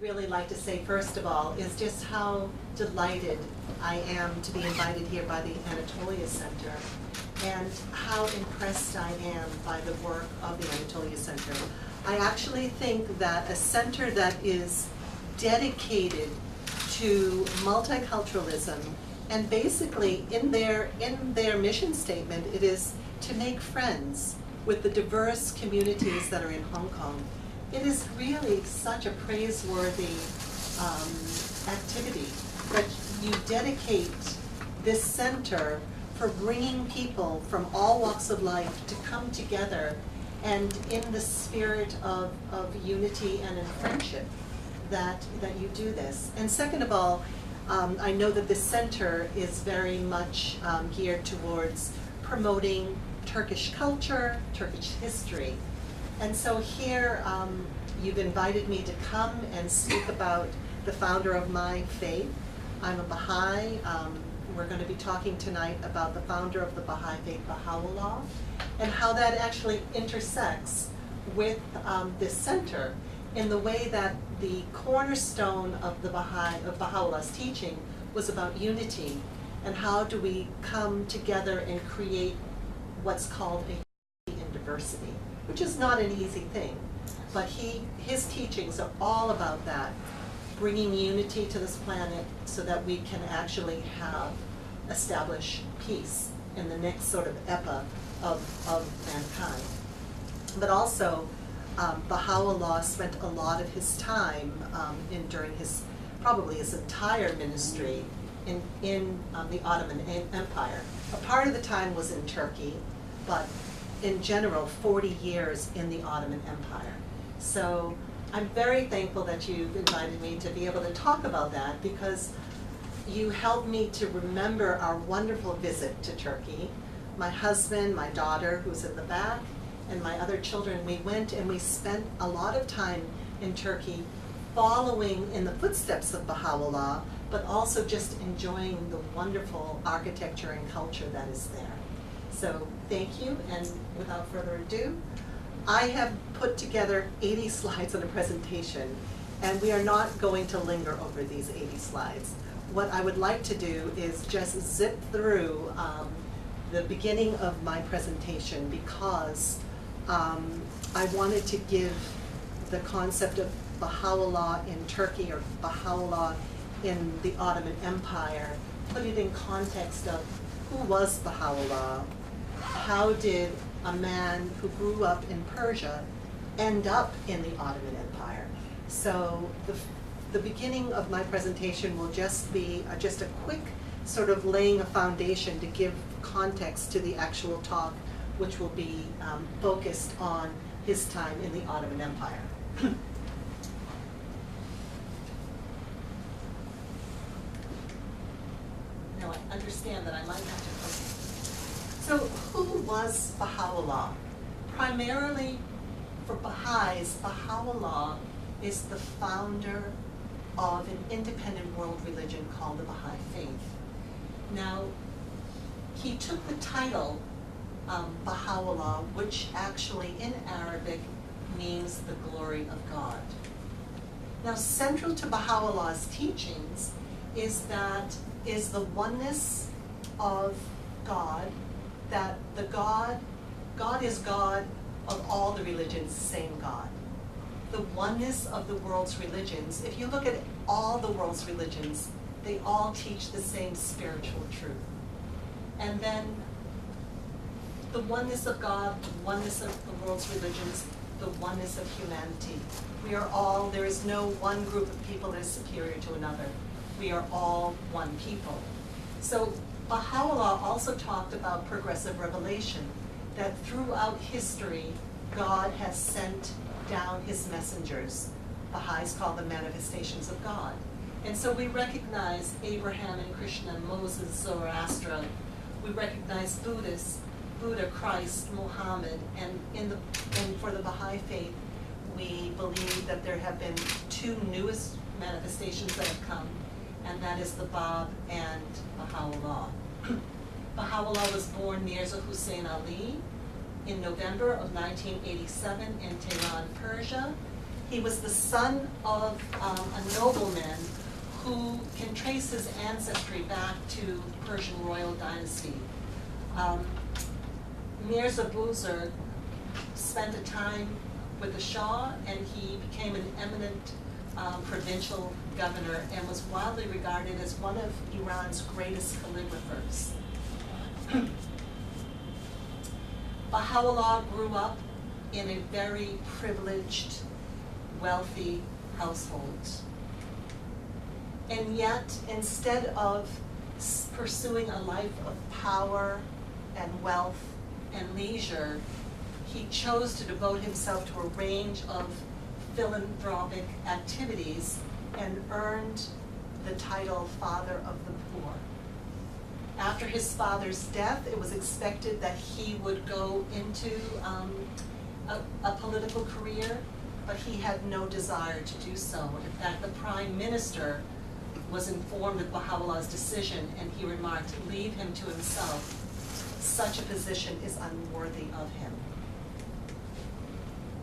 really like to say, first of all, is just how delighted I am to be invited here by the Anatolia Center, and how impressed I am by the work of the Anatolia Center. I actually think that a center that is dedicated to multiculturalism, and basically in their mission statement, it is to make friends with the diverse communities that are in Hong Kong. It is really such a praiseworthy activity that you dedicate this center for bringing people from all walks of life to come together, and in the spirit of unity and in friendship that you do this. And second of all, I know that this center is very much geared towards promoting Turkish culture, Turkish history. And so here, you've invited me to come and speak about the founder of my faith. I'm a Baha'i. We're going to be talking tonight about the founder of the Baha'i faith, Baha'u'llah, and how that actually intersects with this center in the way that the cornerstone of the Baha'u'llah's teaching was about unity, and how do we come together and create what's called a unity in diversity, which is not an easy thing, but his teachings are all about that, bringing unity to this planet so that we can actually establish peace in the next sort of epoch of mankind. But also, Baha'u'llah spent a lot of his time during probably his entire ministry in the Ottoman Empire. A part of the time was in Turkey, but in general, 40 years in the Ottoman Empire. So I'm very thankful that you've invited me to be able to talk about that, because you helped me to remember our wonderful visit to Turkey. My husband, my daughter, who's in the back, and my other children, we went and we spent a lot of time in Turkey following in the footsteps of Baha'u'llah, but also just enjoying the wonderful architecture and culture that is there. So thank you, and without further ado, I have put together 80 slides on a presentation, and we are not going to linger over these 80 slides. What I would like to do is just zip through the beginning of my presentation, because I wanted to give the concept of Baha'u'llah in Turkey, or Baha'u'llah in the Ottoman Empire, put it in context of who was Baha'u'llah, how did a man who grew up in Persia end up in the Ottoman Empire. So the beginning of my presentation will just be just a quick sort of laying a foundation to give context to the actual talk, which will be focused on his time in the Ottoman Empire. Now I understand that I might have to focus. So who was Baha'u'llah? Primarily for Baha'is, Baha'u'llah is the founder of an independent world religion called the Baha'i faith. Now, he took the title Baha'u'llah, which actually in Arabic means the glory of God. Now, central to Baha'u'llah's teachings is the oneness of God, that God is God of all the religions, the same God. The oneness of the world's religions, if you look at all the world's religions, they all teach the same spiritual truth. And then the oneness of God, the oneness of the world's religions, the oneness of humanity. There is no one group of people that is superior to another. We are all one people. So Baha'u'llah also talked about progressive revelation, that throughout history, God has sent down his messengers. Baha'is call them manifestations of God. And so we recognize Abraham and Krishna, Moses, Zoroaster. We recognize Buddha, Christ, Muhammad, and for the Baha'i faith, we believe that there have been two newest manifestations that have come, and that is the Bab and Baha'u'llah. Baha'u'llah was born Mirza Hussein Ali in November of 1987 in Tehran, Persia. He was the son of a nobleman who can trace his ancestry back to Persian royal dynasty. Mirza Buzurg spent a time with the Shah, and he became an eminent provincial governor and was widely regarded as one of Iran's greatest calligraphers. Baha'u'llah grew up in a very privileged, wealthy household. And yet, instead of pursuing a life of power and wealth and leisure, he chose to devote himself to a range of philanthropic activities and earned the title Father of the Poor. After his father's death, it was expected that he would go into a political career, but he had no desire to do so. In fact, the prime minister was informed of Baha'u'llah's decision, and he remarked, "Leave him to himself. Such a position is unworthy of him."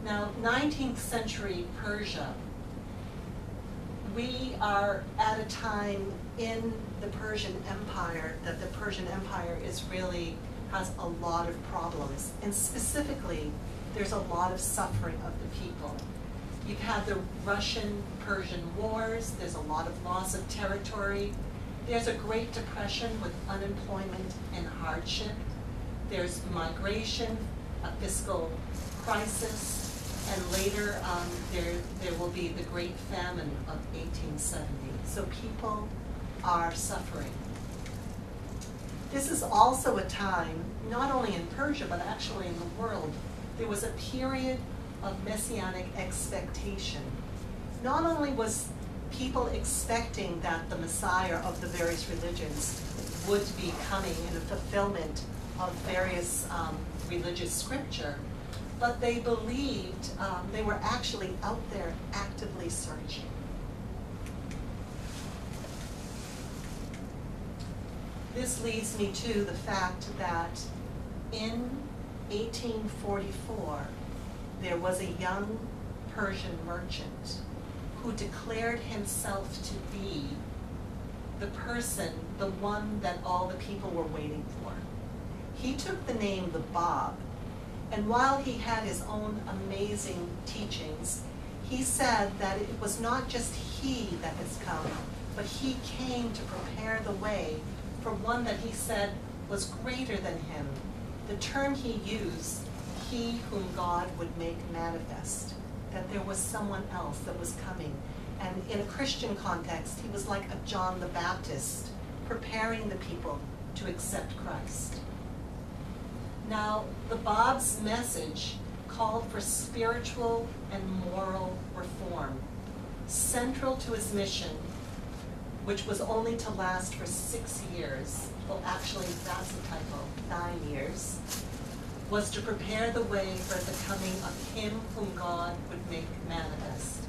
Now, 19th century Persia, we are at a time in the Persian Empire that the Persian Empire has a lot of problems. And specifically, there's a lot of suffering of the people. You've had the Russian-Persian wars, there's a lot of loss of territory, there's a Great Depression with unemployment and hardship, there's migration, a fiscal crisis, and later there will be the Great Famine of 1870. So people are suffering. This is also a time, not only in Persia, but actually in the world, there was a period of messianic expectation. Not only was people expecting that the Messiah of the various religions would be coming in a fulfillment of various religious scripture, but they believed they were actually out there actively searching. This leads me to the fact that in 1844, there was a young Persian merchant who declared himself to be the person, the one that all the people were waiting for. He took the name the Bab, and while he had his own amazing teachings, he said that it was not just he that has come, but he came to prepare the way for one that he said was greater than him. The term he used, he whom God would make manifest, that there was someone else that was coming. And in a Christian context, he was like a John the Baptist, preparing the people to accept Christ. Now, the Bab's message called for spiritual and moral reform. Central to his mission, which was only to last for 6 years, well, actually, that's a typo, 9 years, was to prepare the way for the coming of him whom God would make manifest.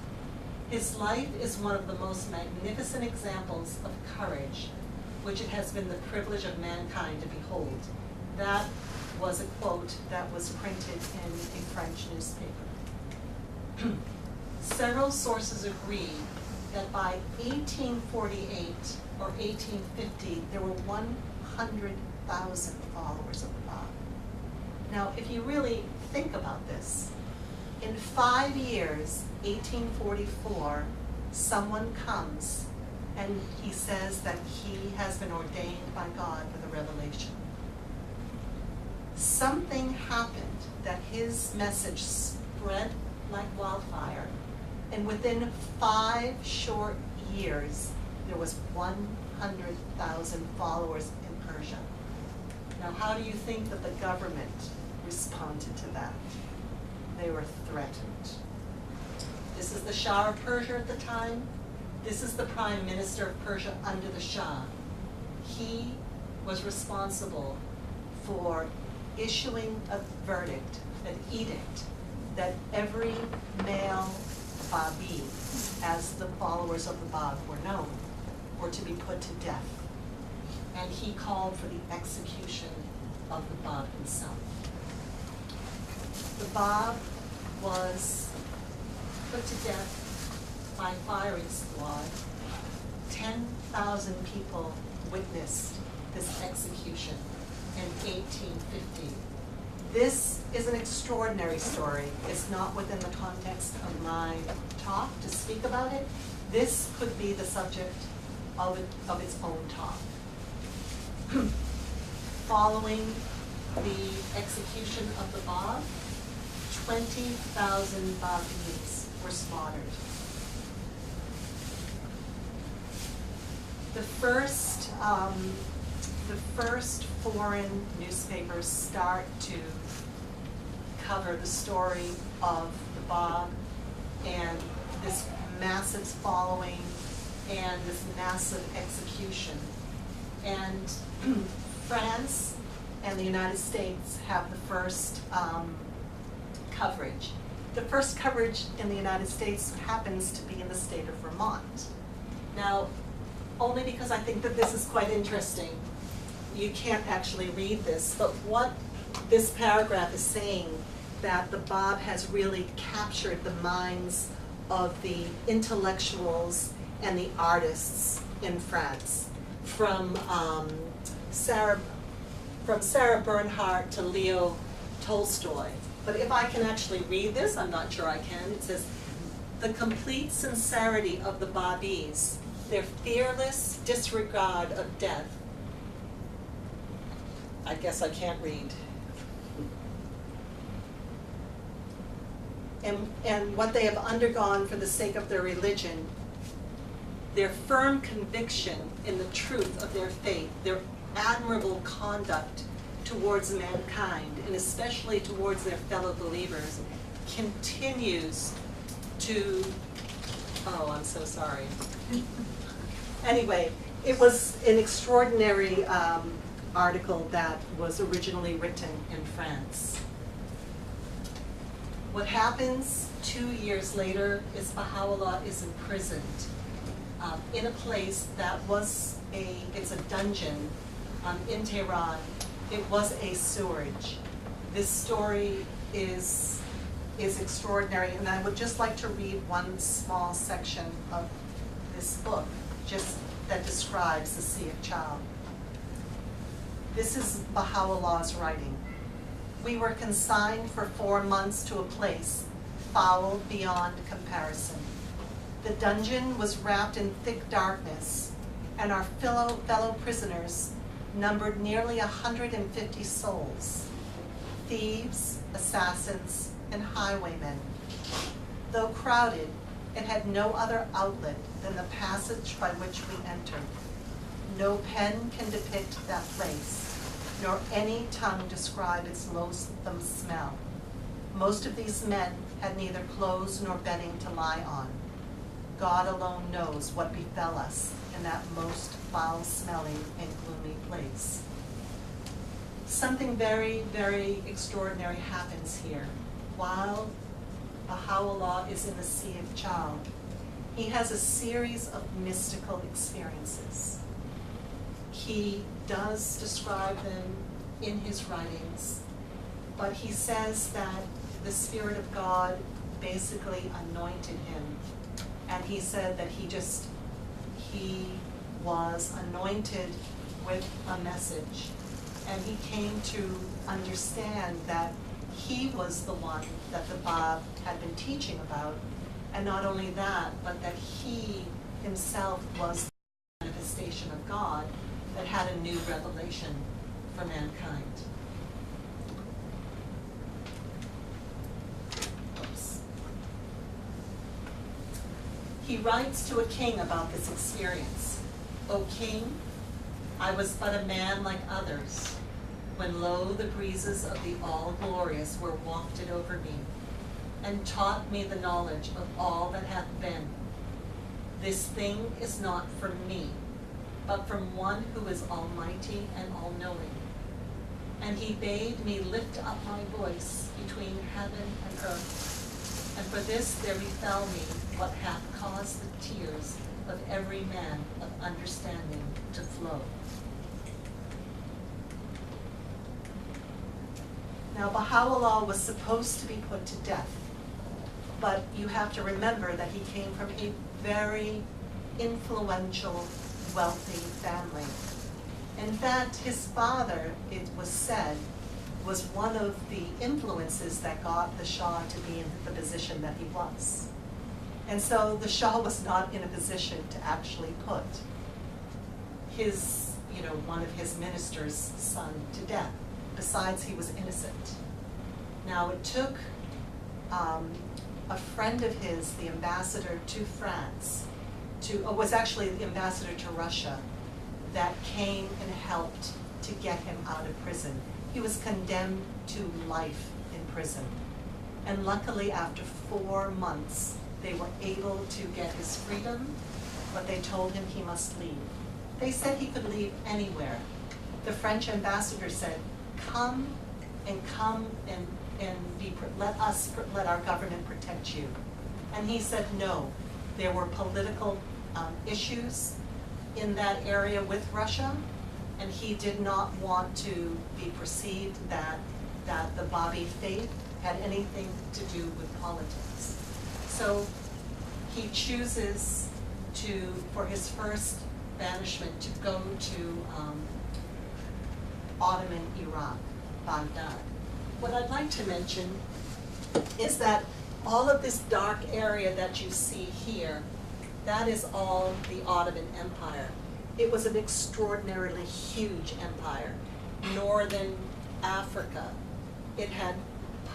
His life is one of the most magnificent examples of courage, which it has been the privilege of mankind to behold. That was a quote that was printed in a French newspaper. Several sources agree that by 1848 or 1850, there were 100,000 followers of the Bab. Now, if you really think about this, in 5 years, 1844, someone comes and he says that he has been ordained by God with a revelation. Something happened that his message spread like wildfire, and within 5 short years, there was 100,000 followers in Persia. Now, how do you think that the government responded to that? They were threatened. This is the Shah of Persia at the time. This is the Prime Minister of Persia under the Shah. He was responsible for issuing a verdict, an edict, that every male Babi, as the followers of the Bab were known, were to be put to death. And he called for the execution of the Bab himself. The Bab was put to death by firing squad. 10,000 people witnessed this execution in 1850. This is an extraordinary story. It's not within the context of my talk to speak about it. This could be the subject of its own talk. Following the execution of the Baha, 20,000 Baha'is were slaughtered. The first foreign newspapers start to cover the story of the Baha and this massive following and this massive execution. And France and the United States have the first coverage. The first coverage in the United States happens to be in the state of Vermont. Now, only because I think that this is quite interesting. You can't actually read this, but what this paragraph is saying that the Baha has really captured the minds of the intellectuals and the artists in France, from Sarah Bernhardt to Leo Tolstoy. But if I can actually read this, I'm not sure I can. It says, the complete sincerity of the Baha'is, their fearless disregard of death. I guess I can't read. And what they have undergone for the sake of their religion, their firm conviction in the truth of their faith, their admirable conduct towards mankind, and especially towards their fellow believers, continues to, oh, I'm so sorry. Anyway, it was an extraordinary article that was originally written in France. What happens 2 years later is Baha'u'llah is imprisoned in a place that was it's a dungeon in Tehran. It was a sewerage. This story is extraordinary, and I would just like to read one small section of this book, just that describes the Sea of Child. This is Baha'u'llah's writing. We were consigned for 4 months to a place foul beyond comparison. The dungeon was wrapped in thick darkness, and our fellow prisoners numbered nearly 150 souls, thieves, assassins, and highwaymen. Though crowded, it had no other outlet than the passage by which we entered. No pen can depict that place, nor any tongue describe its loathsome smell. Most of these men had neither clothes nor bedding to lie on. God alone knows what befell us in that most foul-smelling and gloomy place. Something very, very extraordinary happens here. While Baha'u'llah is in the Sea of Child, he has a series of mystical experiences. He does describe them in his writings, but he says that the Spirit of God basically anointed him, and he said that he was anointed with a message, and he came to understand that he was the one that the Baha had been teaching about, and not only that, but that he himself was the manifestation of God that had a new revelation for mankind. Oops. He writes to a king about this experience. O king, I was but a man like others, when lo, the breezes of the all-glorious were wafted over me, and taught me the knowledge of all that hath been. This thing is not from me, but from one who is almighty and all-knowing. And he bade me lift up my voice between heaven and earth. And for this there befell me what hath caused the tears of every man of understanding to flow. Now Baha'u'llah was supposed to be put to death. But you have to remember that he came from a very influential, wealthy family. In fact, his father, it was said, was one of the influences that got the Shah to be in the position that he was. And so the Shah was not in a position to actually put his, one of his minister's son to death. Besides, he was innocent. Now, it took a friend of his, the ambassador to France, was actually the ambassador to Russia, that came and helped to get him out of prison. He was condemned to life in prison. And luckily, after 4 months, they were able to get his freedom, but they told him he must leave. They said he could leave anywhere. The French ambassador said, come and let our government protect you. And he said no. There were political issues in that area with Russia, and he did not want to be perceived that the Baha'i faith had anything to do with politics. So he chooses for his first banishment, to go to Ottoman Iraq, Baghdad. What I'd like to mention is that all of this dark area that you see here, that is all the Ottoman Empire. It was an extraordinarily huge empire. Northern Africa. It had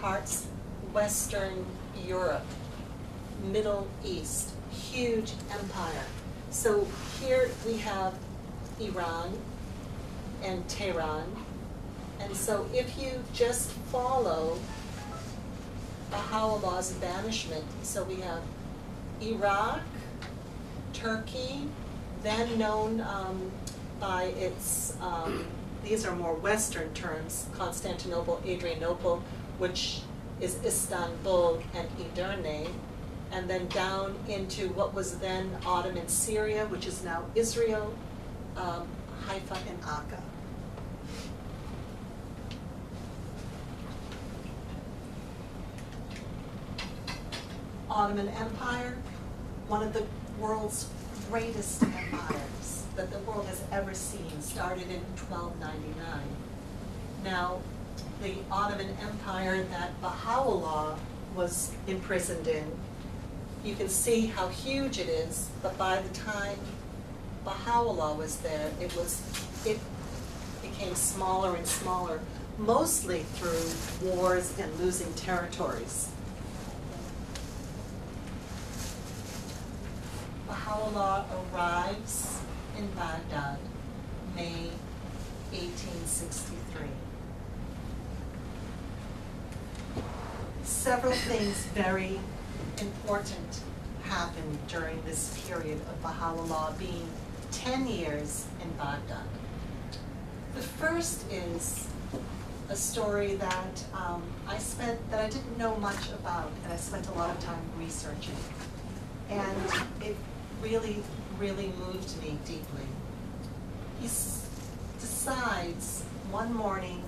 parts Western Europe, Middle East, huge empire. So here we have Iran and Tehran. And so if you just follow Baha'u'llah's banishment, so we have Iraq, Turkey, then known by its, these are more Western terms, Constantinople, Adrianople, which is Istanbul and Edirne, and then down into what was then Ottoman Syria, which is now Israel, Haifa and Akka. Ottoman Empire, one of the world's greatest empires that the world has ever seen, started in 1299. Now, the Ottoman Empire that Baha'u'llah was imprisoned in, you can see how huge it is, but by the time Baha'u'llah was there, it became smaller and smaller, mostly through wars and losing territories. Baha'u'llah arrives in Baghdad, May 1863. Several things very important happened during this period of Baha'u'llah being 10 years in Baghdad. The first is a story that I didn't know much about, and I spent a lot of time researching. And it really, really moved me deeply. He decides one morning,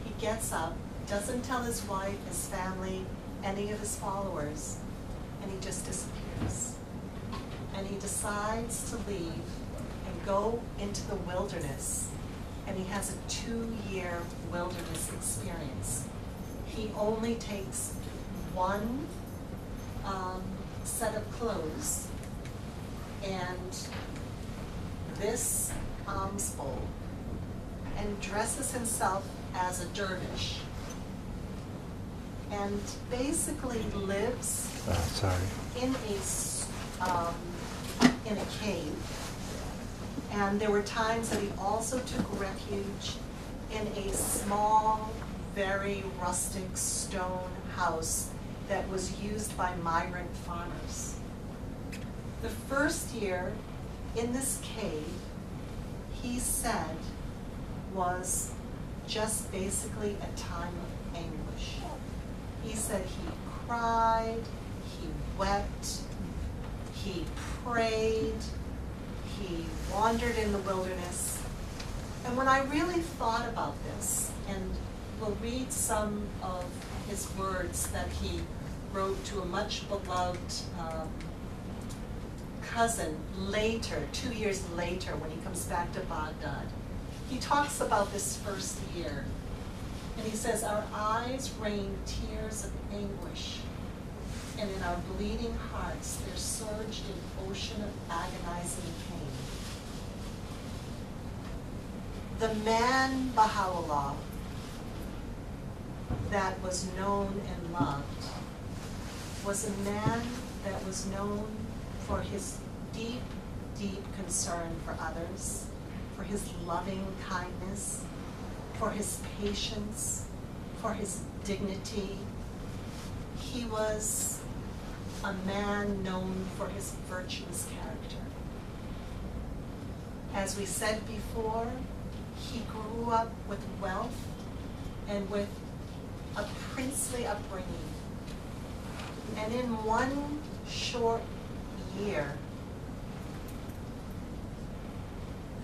he gets up, doesn't tell his wife, his family, any of his followers, and he just disappears. And he decides to leave and go into the wilderness, and he has a 2-year wilderness experience. He only takes one set of clothes and this alms bowl, and dresses himself as a dervish, and basically lives in a cave. And there were times that he also took refuge in a small, very rustic stone house that was used by migrant farmers. The first year in this cave, he said, was just basically a time of anguish. He said he cried, he wept, he prayed, he wandered in the wilderness. And when I really thought about this, and we'll read some of his words that he wrote to a much beloved cousin later, 2 years later, when he comes back to Baghdad. He talks about this first year, and he says, "Our eyes rain tears of anguish, and in our bleeding hearts there surged an ocean of agonizing pain." The man Baha'u'llah that was known and loved was a man that was known for his deep, deep concern for others, for his loving kindness, for his patience, for his dignity. He was a man known for his virtuous character. As we said before, he grew up with wealth and with a princely upbringing. And in one short year,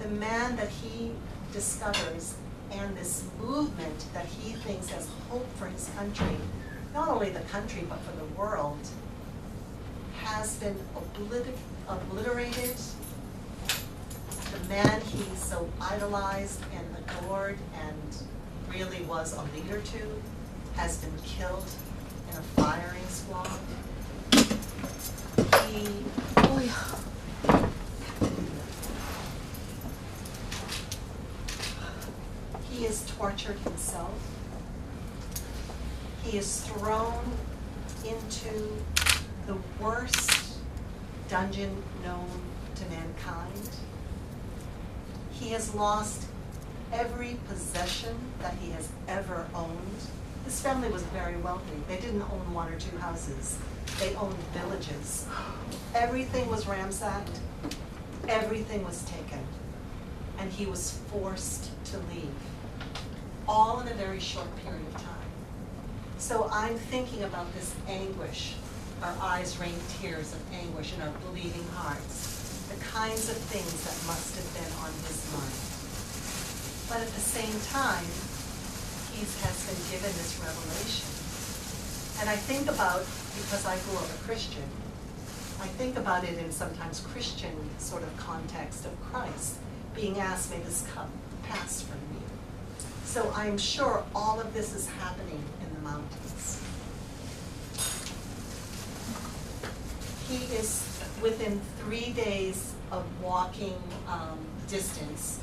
the man that he discovers and this movement that he thinks has hope for his country, not only the country but for the world, has been obliterated. The man he so idolized and adored and really was a leader to has been killed in a firing squad. He is tortured himself. He is thrown into the worst dungeon known to mankind. He has lost every possession that he has ever owned. His family was very wealthy. They didn't own 1 or 2 houses. They owned villages. Everything was ransacked. Everything was taken. And he was forced to leave, all in a very short period of time. So I'm thinking about this anguish. Our eyes rain tears of anguish in our bleeding hearts, the kinds of things that must have been on his mind. But at the same time, he has been given this revelation. And I think about, because I grew up a Christian, I think about it in sometimes Christian sort of context of Christ being asked, "May this cup pass from me." So I'm sure all of this is happening in the mountains. He is within 3 days of walking distance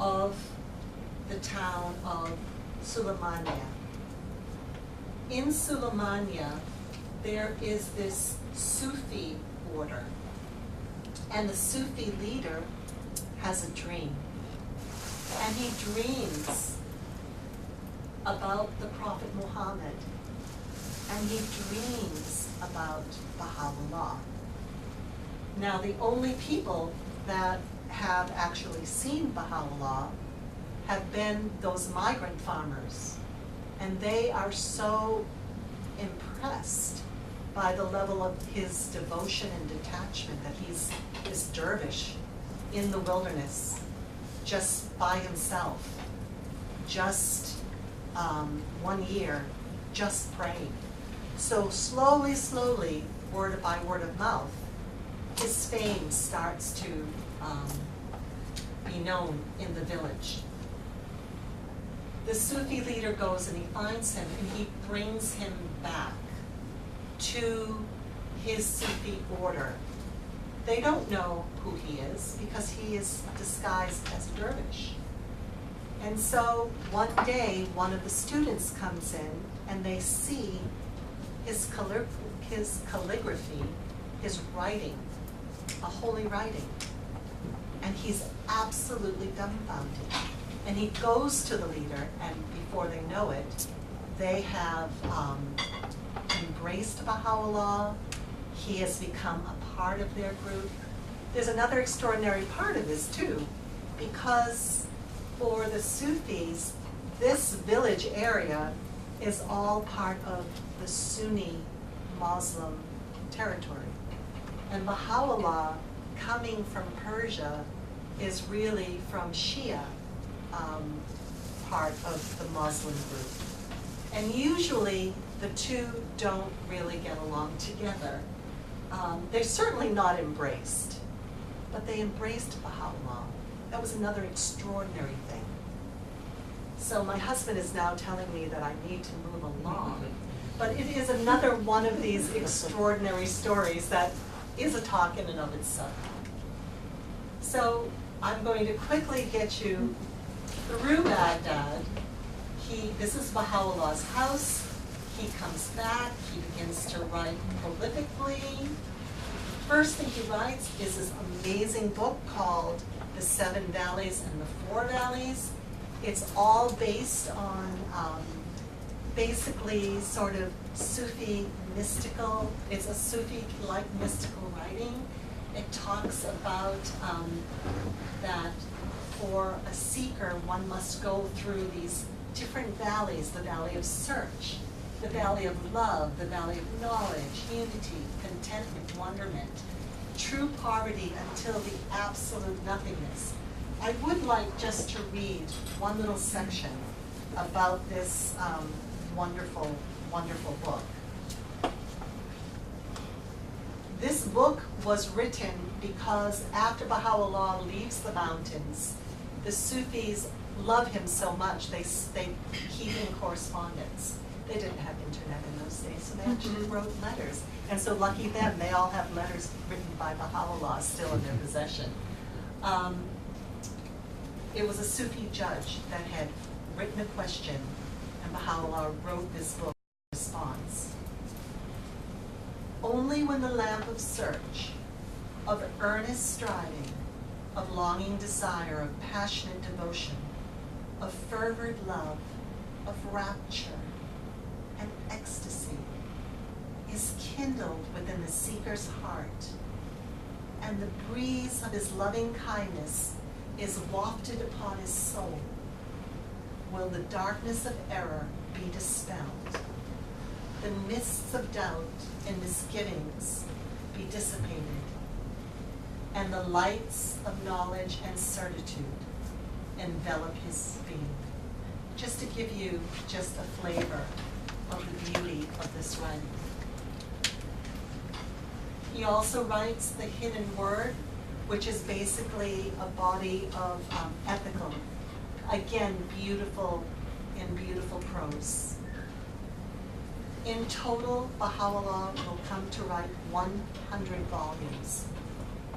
of the town of Sulaymaniyah. In Sulaymaniyah, there is this Sufi order, and the Sufi leader has a dream, and he dreams about the Prophet Muhammad, and he dreams about Baha'u'llah. Now, the only people that have actually seen Baha'u'llah have been those migrant farmers, and they are so impressed by the level of his devotion and detachment that he's this dervish in the wilderness, just by himself, just 1 year, just praying. So slowly, slowly, word by word of mouth, his fame starts to be known in the village. The Sufi leader goes and he finds him and he brings him back to his Sufi order. They don't know who he is because he is disguised as a dervish. And so one day, one of the students comes in and they see his calligraphy, his writing, a holy writing. And he's absolutely dumbfounded. And he goes to the leader, and before they know it, they have embraced Baha'u'llah. He has become a part of their group. There's another extraordinary part of this too, because for the Sufis, this village area is all part of the Sunni Muslim territory. And Baha'u'llah, coming from Persia, is really from Shia part of the Muslim group. And usually the two don't really get along together. They're certainly not embraced, but they embraced Baha'u'llah. That was another extraordinary thing. So my husband is now telling me that I need to move along, but it is another one of these extraordinary stories that is a talk in and of itself. So I'm going to quickly get you through Baghdad. This is Baha'u'llah's house. He comes back, he begins to write prolifically. First thing he writes is this amazing book called The Seven Valleys and the Four Valleys. It's all based on basically sort of Sufi mystical, it's a Sufi-like mystical writing. It talks about that for a seeker, one must go through these different valleys, the valley of search, the valley of love, the valley of knowledge, unity, contentment, wonderment, true poverty until the absolute nothingness. I would like just to read one little section about this wonderful, wonderful book. This book was written because after Baha'u'llah leaves the mountains, the Sufis love him so much, they keep in correspondence. They didn't have internet in those days, so they actually wrote letters. And so lucky them, they all have letters written by Baha'u'llah still in their possession. It was a Sufi judge that had written a question, and Baha'u'llah wrote this book in response. Only when the lamp of search, of earnest striving, of longing desire, of passionate devotion, of fervent love, of rapture, and ecstasy is kindled within the seeker's heart, and the breeze of his loving kindness is wafted upon his soul, will the darkness of error be dispelled, the mists of doubt and misgivings be dissipated, and the lights of knowledge and certitude envelop his being. Just to give you just a flavor of the beauty of this writing. He also writes the Hidden Word, which is basically a body of ethical, again, beautiful in beautiful prose. In total, Baha'u'llah will come to write 100 volumes.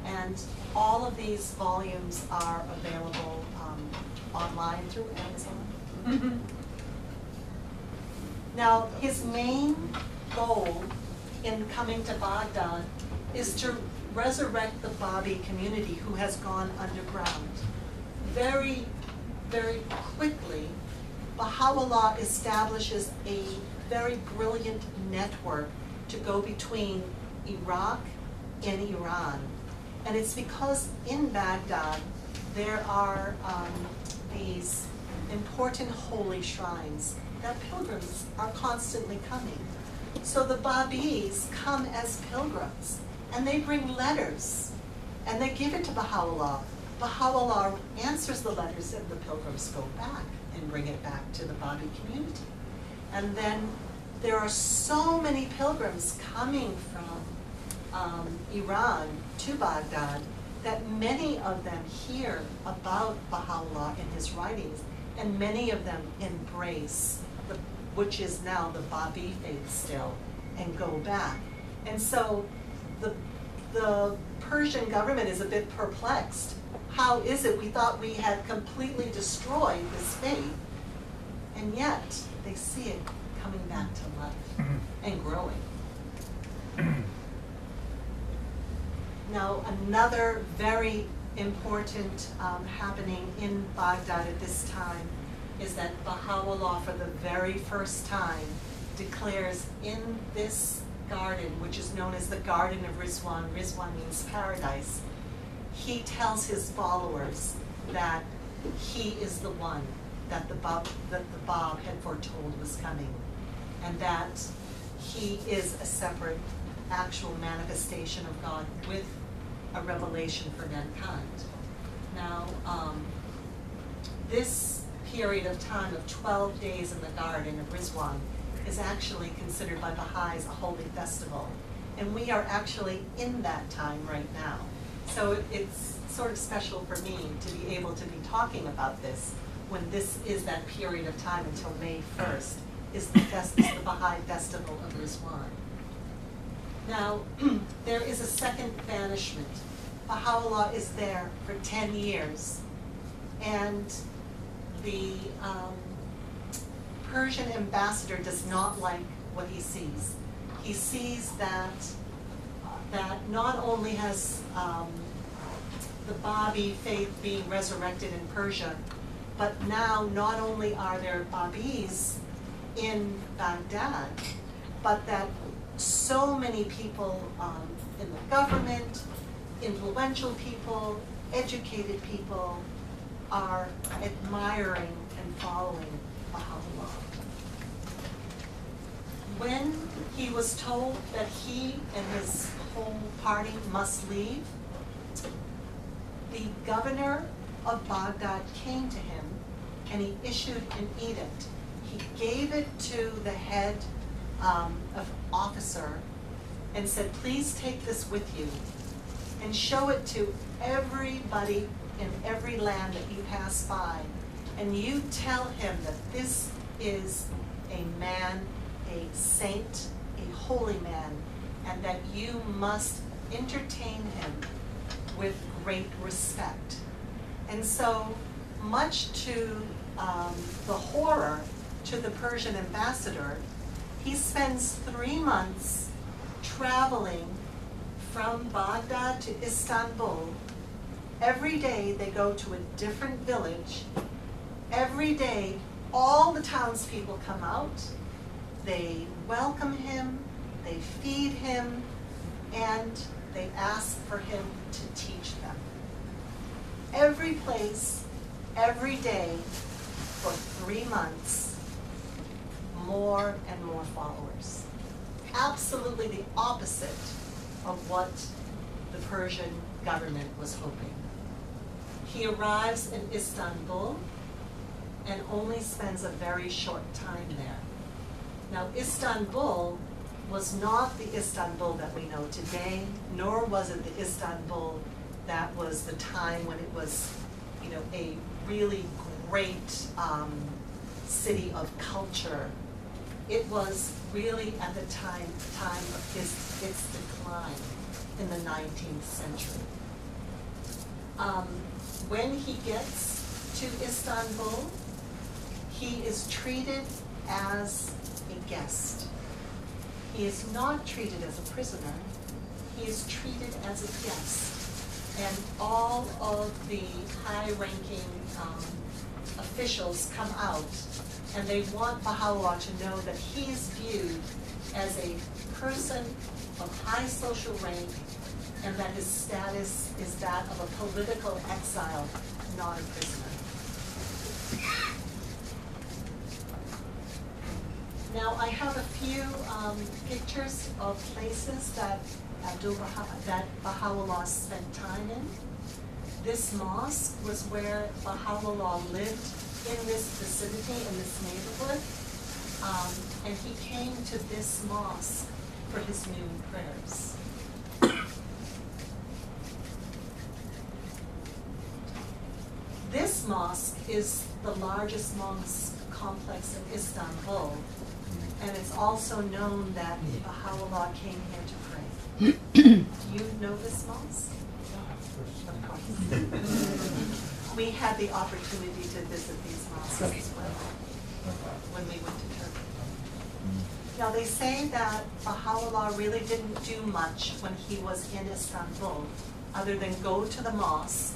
And all of these volumes are available online through Amazon. Now, his main goal in coming to Baghdad is to resurrect the Babi community who has gone underground. Very, very quickly, Baha'u'llah establishes a very brilliant network to go between Iraq and Iran. And it's because in Baghdad there are these important holy shrines that pilgrims are constantly coming. So the Babis come as pilgrims, and they bring letters, and they give it to Baha'u'llah. Baha'u'llah answers the letters, and the pilgrims go back and bring it back to the Babi community. And then there are so many pilgrims coming from Iran to Baghdad that many of them hear about Baha'u'llah in his writings, and many of them embrace, which is now the Babi faith still, and go back. And so the Persian government is a bit perplexed. How is it we thought we had completely destroyed this faith, and yet they see it coming back to life and growing. Now, another very important happening in Baghdad at this time is that Baha'u'llah, for the very first time, declares in this garden, which is known as the Garden of Rizwan, Rizwan means paradise, he tells his followers that he is the one that the Bab had foretold was coming, and that he is a separate actual manifestation of God with a revelation for mankind. Now, this period of time of 12 days in the Garden of Rizwan is actually considered by Baha'is a holy festival. And we are actually in that time right now. So it's sort of special for me to be able to be talking about this when this is that period of time until May 1st, is the Baha'i Festival of Rizwan. Now, there is a second banishment. Baha'u'llah is there for 10 years, and the Persian ambassador does not like what he sees. He sees that not only has the Babi faith being resurrected in Persia, but now not only are there Babis in Baghdad, but that so many people in the government, influential people, educated people, are admiring and following Baha'u'llah. When he was told that he and his whole party must leave, the governor of Baghdad came to him and he issued an edict. He gave it to the head officer and said, please take this with you and show it to everybody in every land that you pass by. And you tell him that this is a man, a saint, a holy man, and that you must entertain him with great respect. And so, much to the horror to the Persian ambassador, he spends 3 months traveling from Baghdad to Istanbul. Every day they go to a different village. Every day all the townspeople come out. They welcome him, they feed him, and they ask for him to teach them. Every place, every day, for 3 months, more and more followers. Absolutely the opposite of what the Persian government was hoping. He arrives in Istanbul and only spends a very short time there. Now, Istanbul was not the Istanbul that we know today, nor was it the Istanbul that was the time when it was, you know, a really great city of culture. It was really at the time of its decline in the 19th century. When he gets to Istanbul, he is treated as a guest. He is not treated as a prisoner. He is treated as a guest. And all of the high-ranking officials come out, and they want Baha'u'llah to know that he is viewed as a person of high social rank, and that his status is that of a political exile, not a prisoner. Now, I have a few pictures of places that Baha'u'llah spent time in. This mosque was where Baha'u'llah lived in this vicinity, in this neighborhood, and he came to this mosque for his noon prayers. This mosque is the largest mosque complex in Istanbul, and it's also known that Baha'u'llah came here to pray. Do you know this mosque? Of course. We had the opportunity to visit these mosques as well when we went to Turkey. Now, they say that Baha'u'llah really didn't do much when he was in Istanbul, other than go to the mosque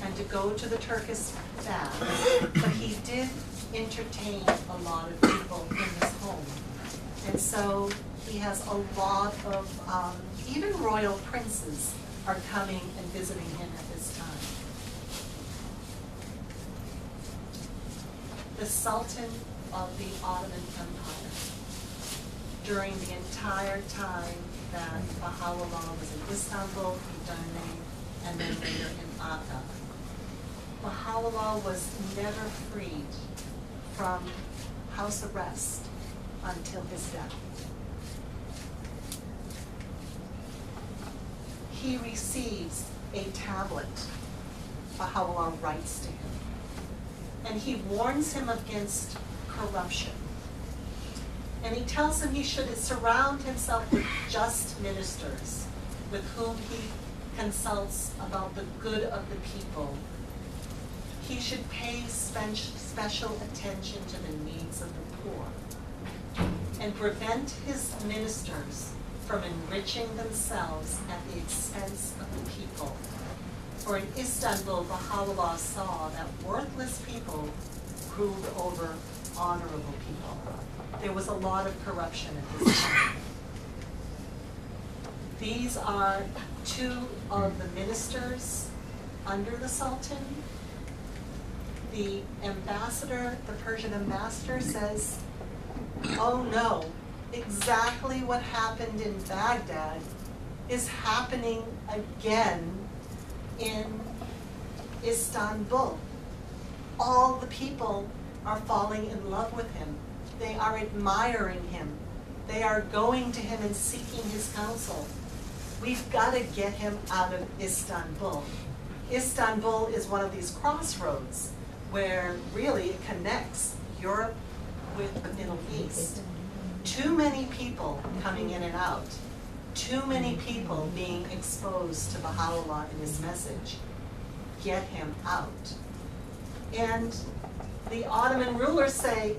and to go to the Turkish baths, but he did entertain a lot of people in his home. And so he has a lot of, even royal princes are coming and visiting him at this time. The Sultan of the Ottoman Empire, during the entire time that Baha'u'llah was in Istanbul, Edirne, and then later in Akka, Baha'u'llah was never freed from house arrest. until his death. He receives a tablet. Baha'u'llah writes to him. And he warns him against corruption. And he tells him he should surround himself with just ministers, with whom he consults about the good of the people. He should pay special attention to the needs of the poor and prevent his ministers from enriching themselves at the expense of the people. For in Istanbul, Baha'u'llah saw that worthless people ruled over honorable people. There was a lot of corruption at this time. These are two of the ministers under the Sultan. The ambassador, the Persian ambassador, says, oh no, exactly what happened in Baghdad is happening again in Istanbul. All the people are falling in love with him. They are admiring him. They are going to him and seeking his counsel. We've got to get him out of Istanbul. Istanbul is one of these crossroads where really it connects Europe with the Middle East. Too many people coming in and out. Too many people being exposed to Baha'u'llah and his message. Get him out. And the Ottoman rulers say,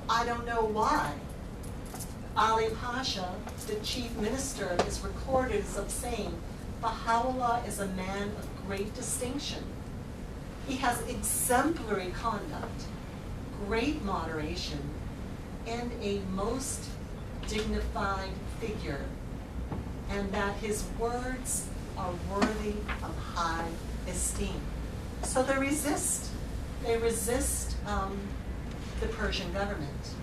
I don't know why. Ali Pasha, the chief minister, is recorded as saying, Baha'u'llah is a man of great distinction. He has exemplary conduct, great moderation, and a most dignified figure, and that his words are worthy of high esteem. So they resist. They resist the Persian government.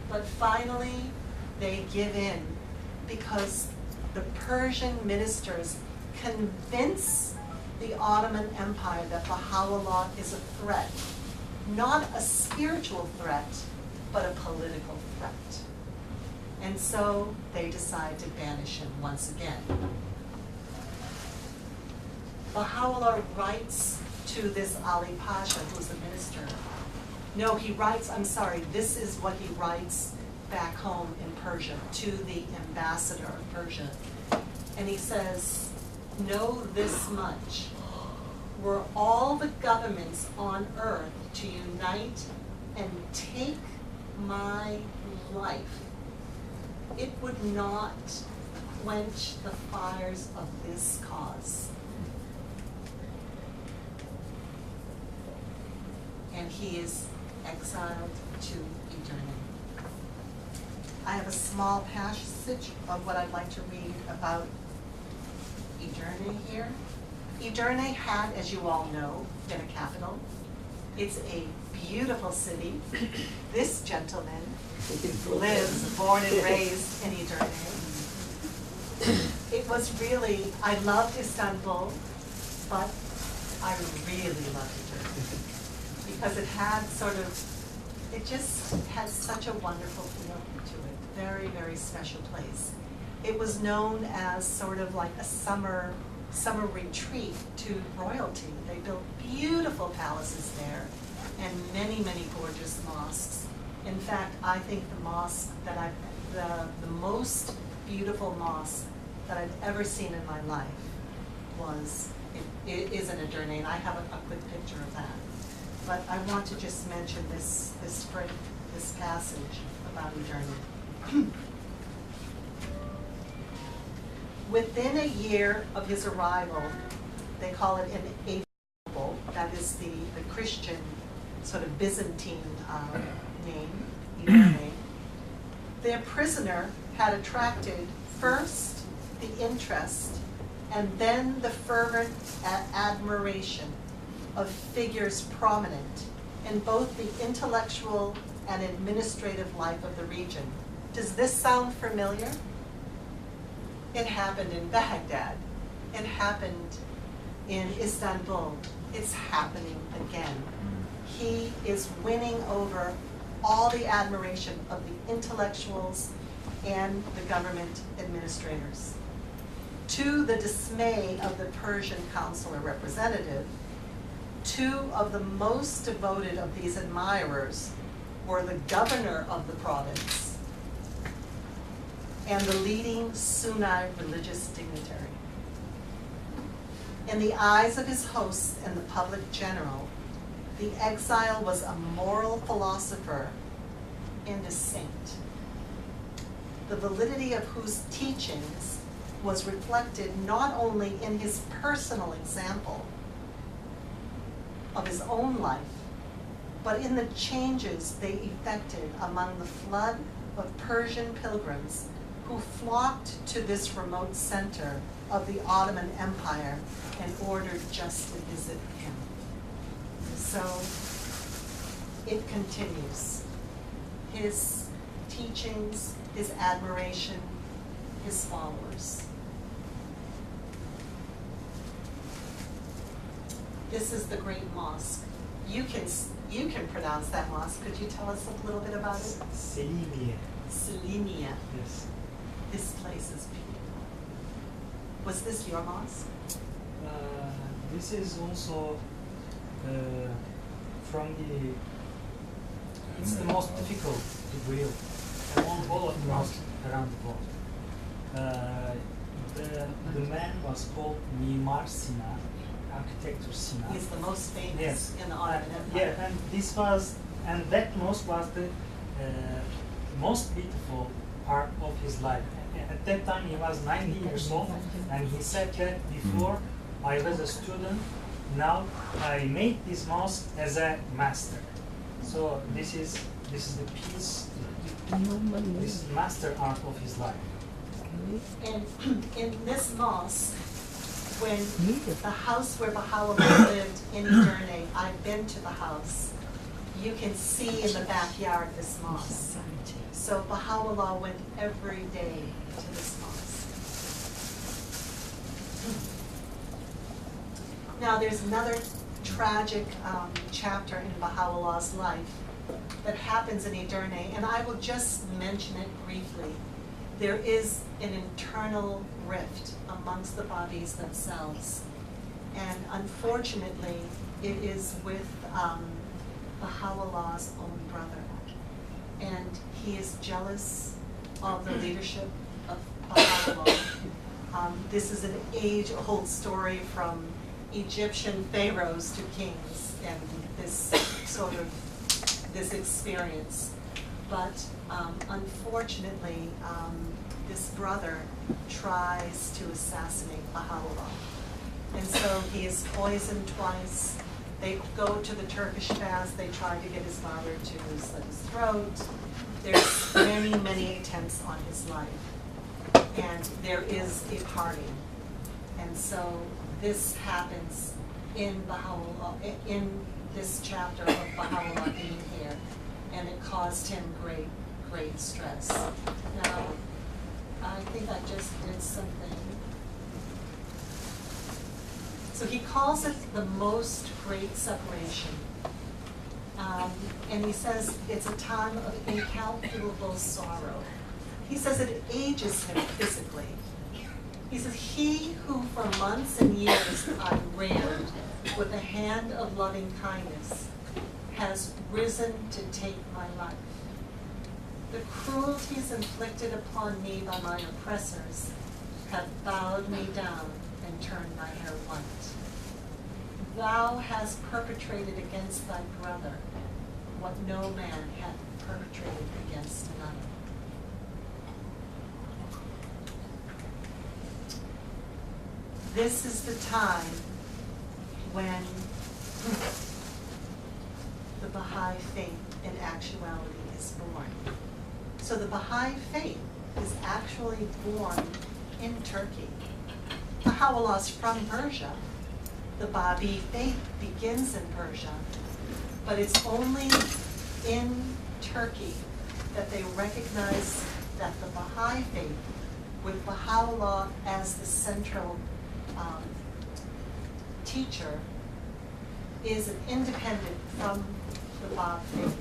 But finally, they give in because the Persian ministers convince the Ottoman Empire that Baha'u'llah is a threat, not a spiritual threat, but a political threat. And so they decide to banish him once again. Baha'u'llah writes to this Ali Pasha, who's the minister. No, he writes, I'm sorry, this is what he writes back home in Persia to the ambassador of Persia. And he says, know this much, were all the governments on earth to unite and take my life, it would not quench the fires of this cause. And he is exiled to Edirne. I have a small passage of what I'd like to read about Edirne here. Edirne had, as you all know, been a capital. It's a beautiful city. This gentleman lives, born and raised in Edirne. It was really, I loved Istanbul, but I really loved Edirne because it had sort of, it just had such a wonderful feel to it. Very, very special place. It was known as sort of like a summer retreat to royalty. They built beautiful palaces there and many, many gorgeous mosques. In fact, I think the mosque that the most beautiful mosque that I've ever seen in my life is in Edirne, and I have a quick picture of that. But I want to just mention this passage about Edirne. Within a year of his arrival, they call it an April, that is the Christian sort of Byzantine name, Edirne. Their prisoner had attracted first the interest and then the fervent admiration of figures prominent in both the intellectual and administrative life of the region. Does this sound familiar? It happened in Baghdad. It happened in Istanbul. It's happening again. He is winning over all the admiration of the intellectuals and the government administrators. To the dismay of the Persian consular representative, two of the most devoted of these admirers were the governor of the province and the leading Sunni religious dignitary. In the eyes of his hosts and the public general, the exile was a moral philosopher and a saint, the validity of whose teachings was reflected not only in his personal example of his own life, but in the changes they effected among the flood of Persian pilgrims who flocked to this remote center of the Ottoman Empire in order just to visit him. So it continues. His teachings, his admiration, his followers. This is the Great Mosque. You can pronounce that mosque. Could you tell us a little bit about it? Selimiye. Selimiye. Yes. This place is beautiful. Was this your mosque? This is also from the. It's the most difficult to build among all of the mosques around the world. The man was called Mimar Sinan, architecture Sinan. He's the most famous Yes. in the Ottoman Empire. Yeah, and that mosque was the most beautiful part of his life. At that time he was 90 years old, and he said that before I was a student, now I made this mosque as a master. So this is the piece, this is the master art of his life. And in this mosque, when the house where Baha'u'llah lived in Edirne, I've been to the house, you can see in the backyard this mosque. So Baha'u'llah went every day to this mosque. Now there's another tragic chapter in Baha'u'llah's life that happens in Edirne, and I will just mention it briefly. There is an internal rift amongst the Babis themselves, and unfortunately it is with Baha'u'llah's own brother, and he is jealous of the leadership of Baha'u'llah. This is an age-old story from Egyptian pharaohs to kings, and this experience. But unfortunately, this brother tries to assassinate Baha'u'llah. And so he is poisoned twice. They go to the Turkish baths, they try to get his father to slit his throat. There's many, many attempts on his life. And there is a parting. And so this happens in Baha'u'llah, in this chapter of Baha'u'llah being here. And it caused him great, great stress. Now, I think I just did something. So he calls it the most great separation. And he says it's a time of incalculable sorrow. He says it ages him physically. He says, he who for months and years I reared with a hand of loving kindness has risen to take my life. The cruelties inflicted upon me by my oppressors have bowed me down and turned my hair white. Thou hast perpetrated against thy brother what no man hath perpetrated against another. This is the time when the Baha'i faith in actuality is born. So the Baha'i faith is actually born in Turkey. Baha'u'llah is from Persia. The Babi faith begins in Persia, but it's only in Turkey that they recognize that the Baha'i faith, with Baha'u'llah as the central teacher, is independent from the Bab faith.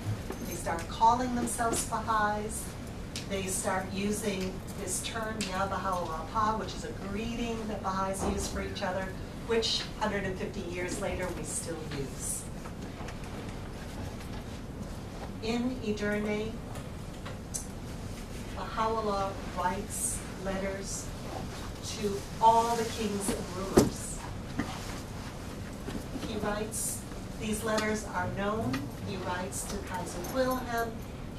They start calling themselves Baha'is. They start using this term, Ya Baha'u'llah, which is a greeting that Baha'is use for each other, which 150 years later we still use. In Edirne, Baha'u'llah writes letters to all the kings and rulers. He writes, these letters are known. He writes to Kaiser Wilhelm.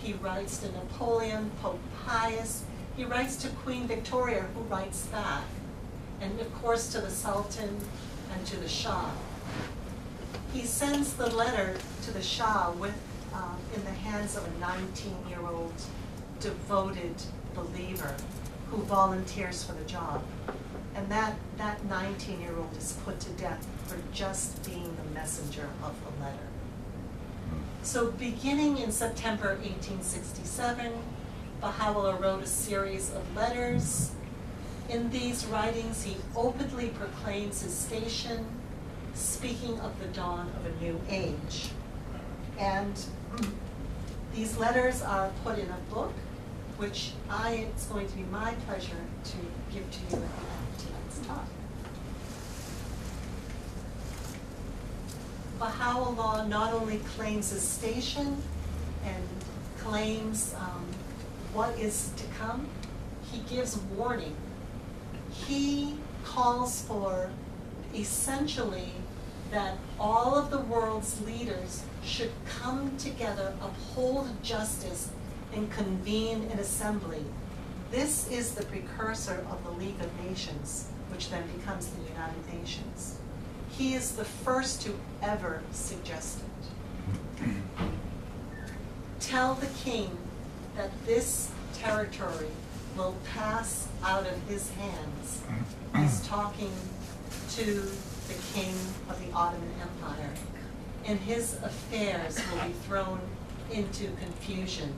He writes to Napoleon, Pope Pius. He writes to Queen Victoria, who writes back. And of course to the Sultan and to the Shah. He sends the letter to the Shah with, in the hands of a 19-year-old devoted believer who volunteers for the job. And that 19-year-old is put to death for just being the messenger of the letter. So beginning in September 1867, Baha'u'llah wrote a series of letters. In these writings, he openly proclaims his station, speaking of the dawn of a new age. And these letters are put in a book, which it's going to be my pleasure to give to you at the end of tonight's talk. Baha'u'llah not only claims his station and claims what is to come, he gives warning. He calls for, essentially, that all of the world's leaders should come together, uphold justice, and convene an assembly. This is the precursor of the League of Nations, which then becomes the United Nations. He is the first to ever suggest it. Tell the king that this territory will pass out of his hands. He's talking to the king of the Ottoman Empire, and his affairs will be thrown into confusion.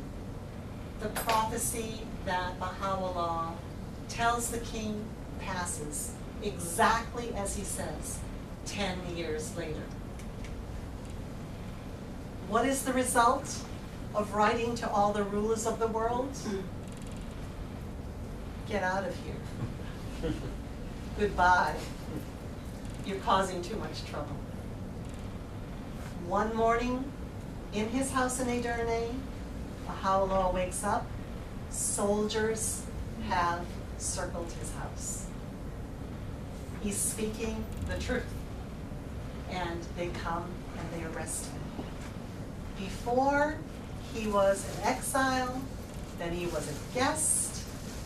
The prophecy that Baha'u'llah tells the king passes exactly as he says 10 years later. What is the result of writing to all the rulers of the world? Get out of here. Goodbye. You're causing too much trouble. One morning, in his house in Edirne, Baha'u'llah wakes up. Soldiers have circled his house. He's speaking the truth. And they come and they arrest him. Before, he was an exile, then he was a guest,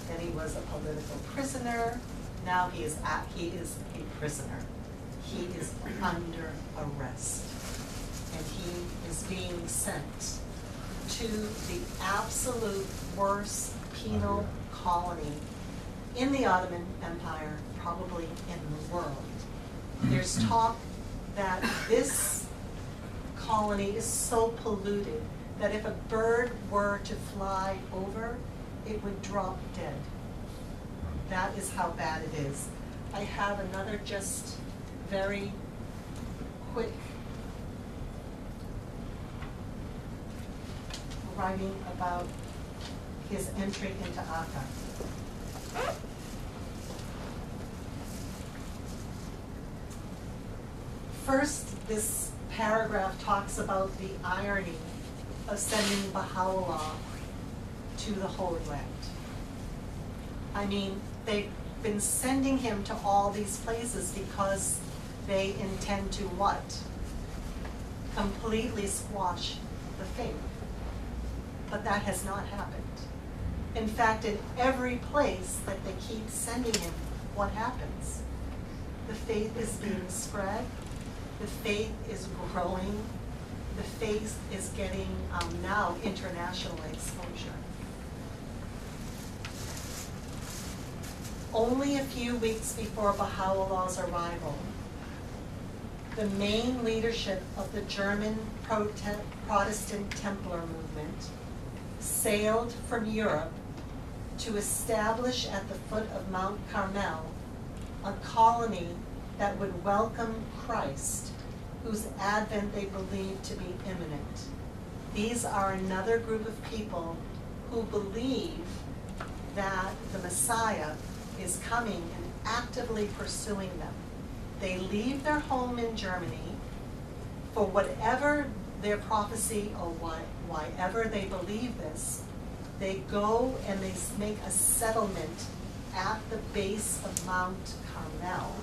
then he was a political prisoner. Now he is a prisoner. He is under arrest. And he is being sent to the absolute worst penal colony in the Ottoman Empire, probably in the world. There's talk that this colony is so polluted that if a bird were to fly over, it would drop dead. That is how bad it is. I have another just very quick writing about his entry into Akka. First, this paragraph talks about the irony of sending Baha'u'llah to the Holy Land. I mean, they've been sending him to all these places because they intend to what? Completely squash the faith. But that has not happened. In fact, in every place that they keep sending him, what happens? The faith is being spread. The faith is growing. The faith is getting now international exposure. Only a few weeks before Baha'u'llah's arrival, the main leadership of the German Protestant Templar movement sailed from Europe to establish at the foot of Mount Carmel a colony that would welcome Christ, whose advent they believed to be imminent. These are another group of people who believe that the Messiah is coming and actively pursuing them. They leave their home in Germany for whatever their prophecy or why ever they believe this. They go and they make a settlement at the base of Mount Carmel,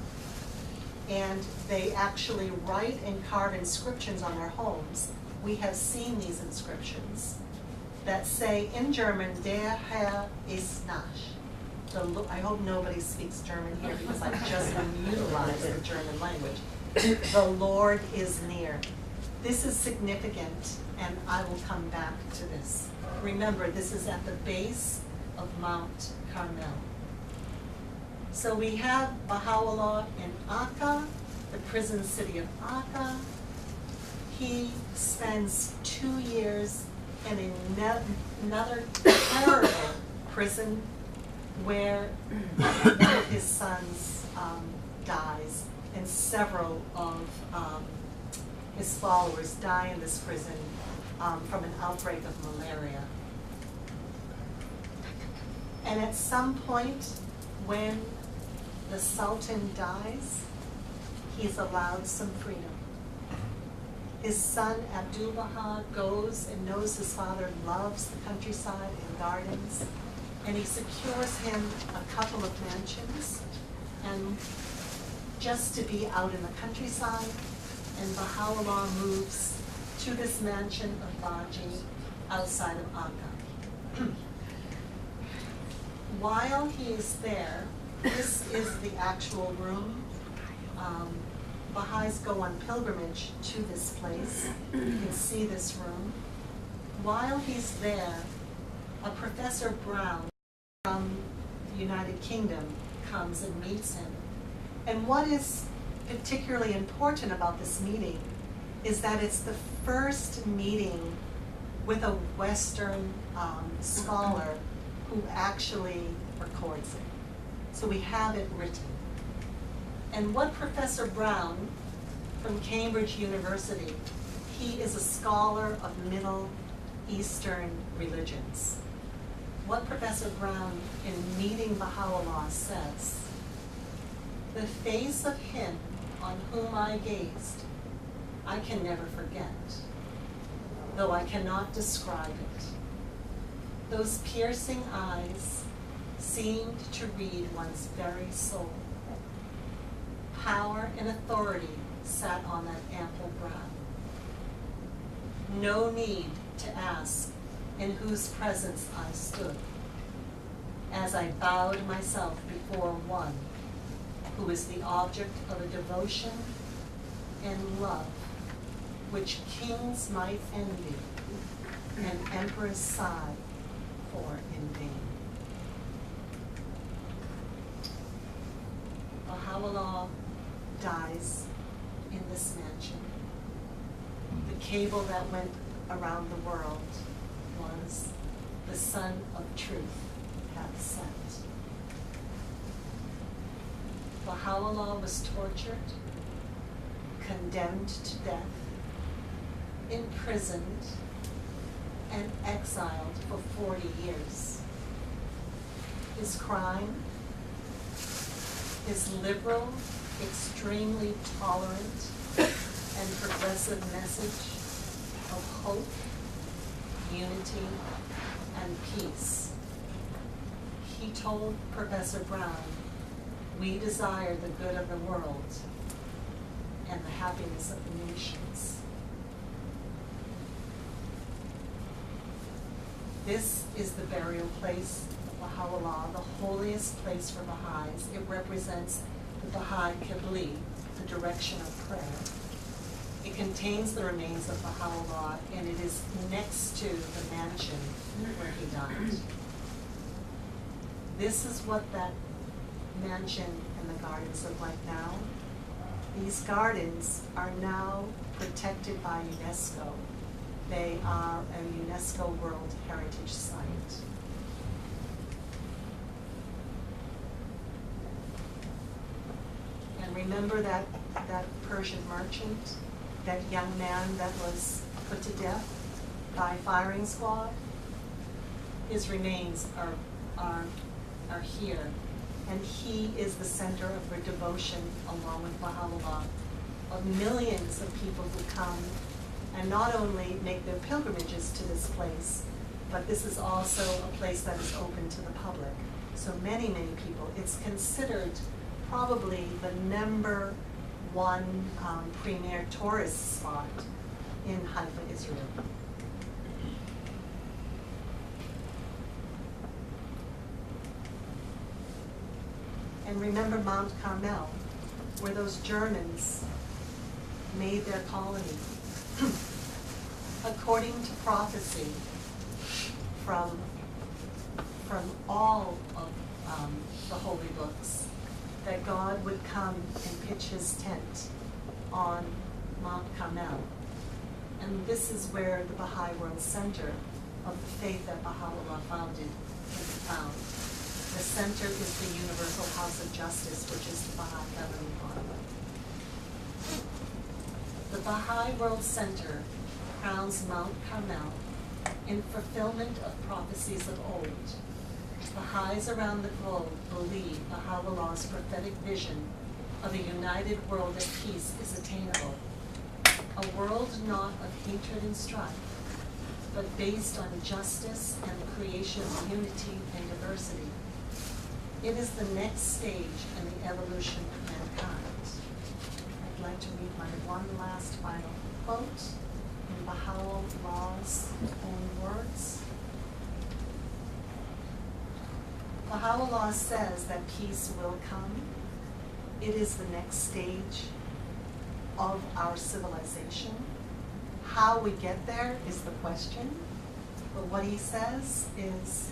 and they actually write and carve inscriptions on their homes. We have seen these inscriptions that say in German, Der Herr ist nah. I hope nobody speaks German here because I just utilized the German language. The Lord is near. This is significant, and I will come back to this. Remember, this is at the base of Mount Carmel. So we have Baha'u'llah in Akka, the prison city of Akka. He spends 2 years in another terrible prison where one of his sons dies, and several of his followers die in this prison from an outbreak of malaria. And at some point, when the Sultan dies, he's allowed some freedom. His son, Abdul Baha, goes and knows his father loves the countryside and gardens, and he secures him a couple of mansions, and just to be out in the countryside, and Baha'u'llah moves to this mansion of Baji outside of Akka. While he is there, this is the actual room. Baha'is go on pilgrimage to this place. You can see this room. While he's there, a Professor Brown from the United Kingdom comes and meets him. And what is particularly important about this meeting is that it's the first meeting with a Western scholar who actually records it. So we have it written. And what Professor Brown from Cambridge University, he is a scholar of Middle Eastern religions. What Professor Brown, in meeting Baha'u'llah, says, "The face of him on whom I gazed, I can never forget, though I cannot describe it. Those piercing eyes seemed to read one's very soul. Power and authority sat on that ample brow. No need to ask in whose presence I stood, as I bowed myself before one who is the object of a devotion and love which kings might envy and emperors sigh for in vain." Baha'u'llah dies in this mansion. The cable that went around the world was, "The Sun of Truth hath set." Baha'u'llah was tortured, condemned to death, imprisoned, and exiled for 40 years. His crime? His liberal, extremely tolerant, and progressive message of hope, unity, and peace. He told Professor Brown, "We desire the good of the world and the happiness of the nations." This is the burial place of Baha'u'llah, the holiest place for Baha'is. It represents the Baha'i Qibli, the direction of prayer. It contains the remains of Baha'u'llah, and it is next to the mansion where he died. This is what that mansion and the gardens look like now. These gardens are now protected by UNESCO. They are a UNESCO World Heritage Site. And remember that Persian merchant, that young man that was put to death? by firing squad, his remains are here. And he is the center of the devotion, along with Baha'u'llah, of millions of people who come and not only make their pilgrimages to this place, but this is also a place that is open to the public. So many, many people. It's considered probably the #1 premier tourist spot in Haifa, Israel. And remember Mount Carmel, where those Germans made their colony. According to prophecy from all of the holy books, that God would come and pitch his tent on Mount Carmel. And this is where the Baha'i World Center of the faith that Baha'u'llah founded can be found. The center is the Universal House of Justice, which is the Baha'i governing body. The Baha'i World Center crowns Mount Carmel in fulfillment of prophecies of old. Baha'is around the globe believe Baha'u'llah's prophetic vision of a united world of peace is attainable. A world not of hatred and strife, but based on justice and the creation of unity and diversity. It is the next stage in the evolution of mankind. I'd like to read my one last final quote in Baha'u'llah's own words. Baha'u'llah says that peace will come. It is the next stage of our civilization. How we get there is the question. But what he says is,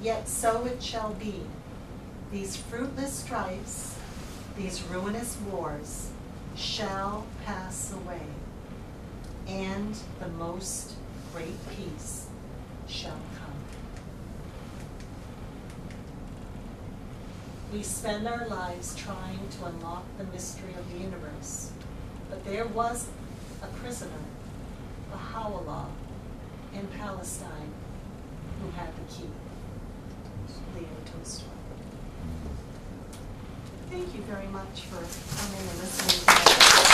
yet so it shall be. These fruitless strifes, these ruinous wars, shall pass away, and the most great peace shall come. We spend our lives trying to unlock the mystery of the universe, but there was a prisoner, Baha'u'llah, in Palestine, who had the key, Leo Tolstoy. Thank you very much for coming and listening to me.